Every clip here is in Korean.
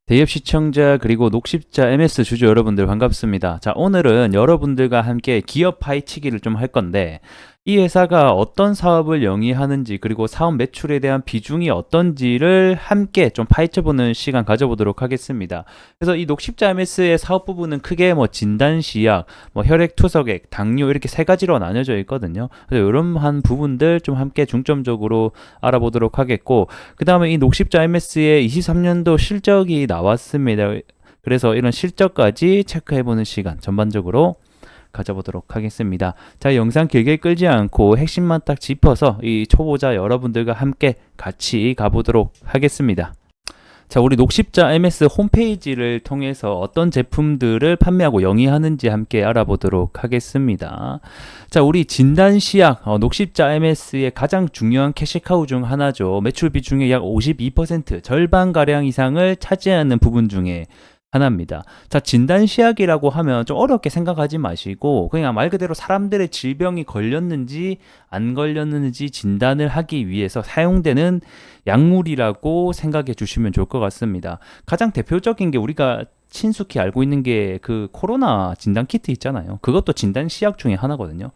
대엽 시청자 그리고 녹십자 MS 주주 여러분들 반갑습니다. 자, 오늘은 여러분들과 함께 기업 파헤치기를 좀 할 건데 이 회사가 어떤 사업을 영위하는지 그리고 사업 매출에 대한 비중이 어떤지를 함께 좀 파헤쳐보는 시간 가져보도록 하겠습니다. 그래서 이 녹십자 MS의 사업 부분은 크게 뭐 진단시약, 뭐 혈액투석액, 당뇨 이렇게 세 가지로 나뉘어져 있거든요. 그래서 이런 한 부분들 좀 함께 중점적으로 알아보도록 하겠고, 그 다음에 이 녹십자 MS의 23년도 실적이 나왔습니다. 그래서 이런 실적까지 체크해보는 시간 전반적으로 가져보도록 하겠습니다. 자, 영상 길게 끌지 않고 핵심만 딱 짚어서 이 초보자 여러분들과 함께 같이 가보도록 하겠습니다. 자, 우리 녹십자 MS 홈페이지를 통해서 어떤 제품들을 판매하고 영위하는지 함께 알아보도록 하겠습니다. 자, 우리 진단시약 녹십자 MS의 가장 중요한 캐시카우 중 하나죠. 매출 비중의 약 52%, 절반가량 이상을 차지하는 부분 중에 하나입니다. 자, 진단시약이라고 하면 좀 어렵게 생각하지 마시고 그냥 말 그대로 사람들의 질병이 걸렸는지 안 걸렸는지 진단을 하기 위해서 사용되는 약물이라고 생각해 주시면 좋을 것 같습니다. 가장 대표적인 게 우리가 친숙히 알고 있는 게 그 코로나 진단 키트 있잖아요. 그것도 진단시약 중에 하나거든요.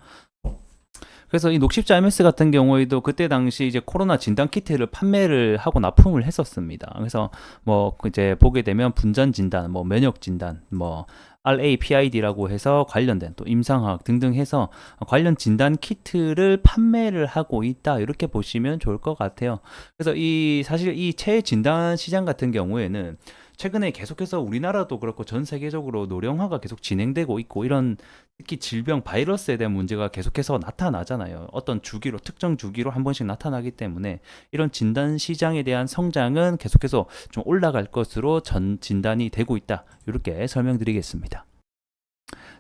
그래서 이 녹십자 MS 같은 경우에도 그때 당시 이제 코로나 진단 키트를 판매를 하고 납품을 했었습니다. 그래서 뭐 이제 보게 되면 분전 진단, 뭐 면역 진단, 뭐 RAPID라고 해서 관련된 또 임상학 등등 해서 관련 진단 키트를 판매를 하고 있다, 이렇게 보시면 좋을 것 같아요. 그래서 이 사실 이 체외 진단 시장 같은 경우에는 최근에 계속해서 우리나라도 그렇고 전 세계적으로 노령화가 계속 진행되고 있고, 이런 특히 질병 바이러스에 대한 문제가 계속해서 나타나잖아요. 어떤 주기로, 특정 주기로 한 번씩 나타나기 때문에 이런 진단 시장에 대한 성장은 계속해서 좀 올라갈 것으로 진단이 되고 있다, 이렇게 설명드리겠습니다.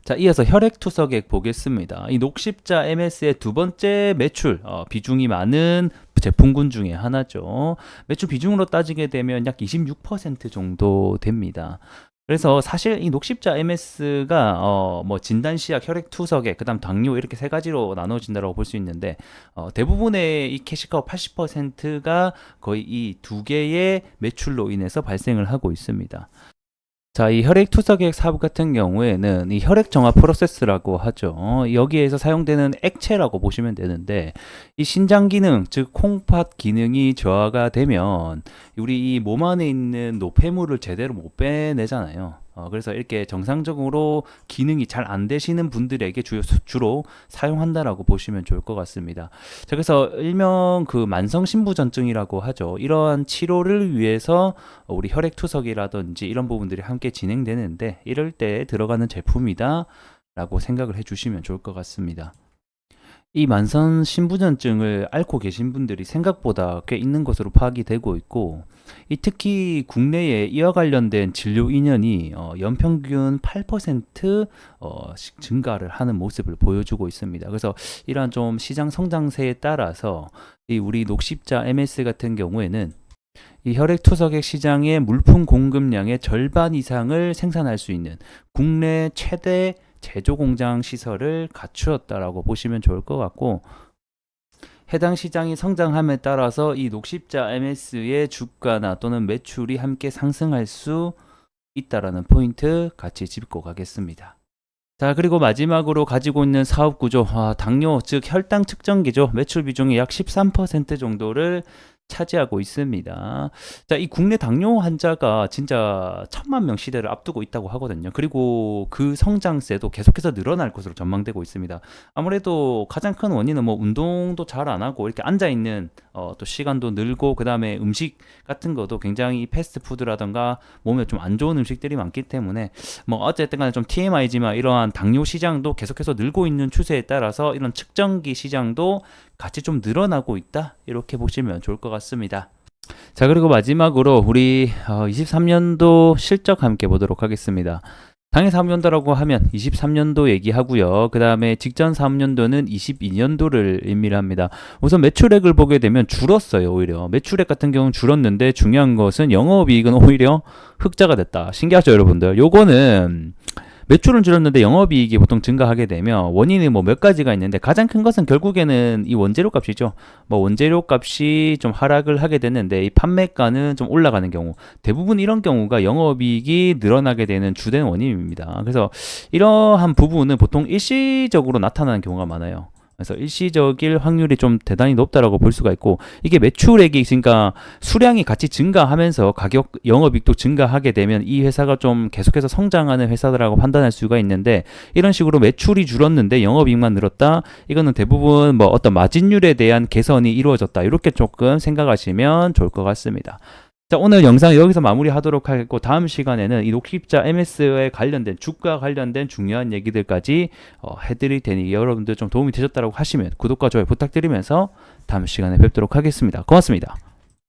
자, 이어서 혈액투석액 보겠습니다. 이 녹십자 MS의 두 번째 매출 비중이 많은 제품군 중에 하나죠. 매출 비중으로 따지게 되면 약 26% 정도 됩니다. 그래서 사실 이 녹십자 MS가 뭐 진단시약, 혈액투석액, 그다음 당뇨 이렇게 세 가지로 나눠진다고 볼 수 있는데 대부분의 이 캐시카우 80%가 거의 이 두 개의 매출로 인해서 발생을 하고 있습니다. 자, 이 혈액투석액 사업 같은 경우에는 이 혈액정화 프로세스라고 하죠. 여기에서 사용되는 액체라고 보시면 되는데, 이 신장 기능, 즉 콩팥 기능이 저하가 되면 우리 이 몸 안에 있는 노폐물을 제대로 못 빼내잖아요. 그래서 이렇게 정상적으로 기능이 잘 안 되시는 분들에게 주로 사용한다라고 보시면 좋을 것 같습니다. 자, 그래서 일명 그 만성신부전증이라고 하죠. 이러한 치료를 위해서 우리 혈액투석이라든지 이런 부분들이 함께 진행되는데, 이럴 때 들어가는 제품이다 라고 생각을 해주시면 좋을 것 같습니다. 이 만성 신부전증을 앓고 계신 분들이 생각보다 꽤 있는 것으로 파악이 되고 있고, 이 특히 국내에 이와 관련된 진료 인원이 연평균 8%씩 증가를 하는 모습을 보여주고 있습니다. 그래서 이러한 좀 시장 성장세에 따라서 이 우리 녹십자 MS 같은 경우에는 이 혈액투석액 시장의 물품 공급량의 절반 이상을 생산할 수 있는 국내 최대 제조 공장 시설을 갖추었다라고 보시면 좋을 것 같고, 해당 시장이 성장함에 따라서 이 녹십자 MS의 주가나 또는 매출이 함께 상승할 수 있다라는 포인트 같이 짚고 가겠습니다. 자, 그리고 마지막으로 가지고 있는 사업 구조, 당뇨, 즉 혈당 측정기죠. 매출 비중이 약 13% 정도를 차지하고 있습니다. 자, 이 국내 당뇨 환자가 진짜 1,000만 명 시대를 앞두고 있다고 하거든요. 그리고 그 성장세도 계속해서 늘어날 것으로 전망되고 있습니다. 아무래도 가장 큰 원인은 뭐 운동도 잘 안 하고 이렇게 앉아 있는 또 시간도 늘고, 그 다음에 음식 같은 것도 굉장히 패스트푸드라던가 몸에 좀 안 좋은 음식들이 많기 때문에 뭐 어쨌든 간에 좀 TMI지만 이러한 당뇨 시장도 계속해서 늘고 있는 추세에 따라서 이런 측정기 시장도 같이 좀 늘어나고 있다, 이렇게 보시면 좋을 것 같습니다. 자, 그리고 마지막으로 우리 23년도 실적 함께 보도록 하겠습니다. 당해 사업연도라고 하면 23년도 얘기하고요. 그 다음에 직전 사업연도는 22년도를 의미합니다. 우선 매출액을 보게 되면 줄었어요. 오히려 매출액 같은 경우는 줄었는데 중요한 것은 영업이익은 오히려 흑자가 됐다. 신기하죠, 여러분들? 요거는 매출은 줄었는데 영업이익이 보통 증가하게 되면 원인이 뭐 몇 가지가 있는데 가장 큰 것은 결국에는 이 원재료 값이죠. 뭐 원재료 값이 좀 하락을 하게 됐는데 이 판매가는 좀 올라가는 경우, 대부분 이런 경우가 영업이익이 늘어나게 되는 주된 원인입니다. 그래서 이러한 부분은 보통 일시적으로 나타나는 경우가 많아요. 그래서 일시적일 확률이 좀 대단히 높다라고 볼 수가 있고, 이게 매출액이 있으니까 수량이 같이 증가하면서 가격 영업이익도 증가하게 되면 이 회사가 좀 계속해서 성장하는 회사다라고 판단할 수가 있는데, 이런 식으로 매출이 줄었는데 영업이익만 늘었다, 이거는 대부분 뭐 어떤 마진율에 대한 개선이 이루어졌다, 이렇게 조금 생각하시면 좋을 것 같습니다. 자, 오늘 영상 여기서 마무리하도록 하겠고, 다음 시간에는 이 녹십자 MS에 관련된 주가 관련된 중요한 얘기들까지 해드릴 테니 여러분들 좀 도움이 되셨다고 하시면 구독과 좋아요 부탁드리면서 다음 시간에 뵙도록 하겠습니다. 고맙습니다.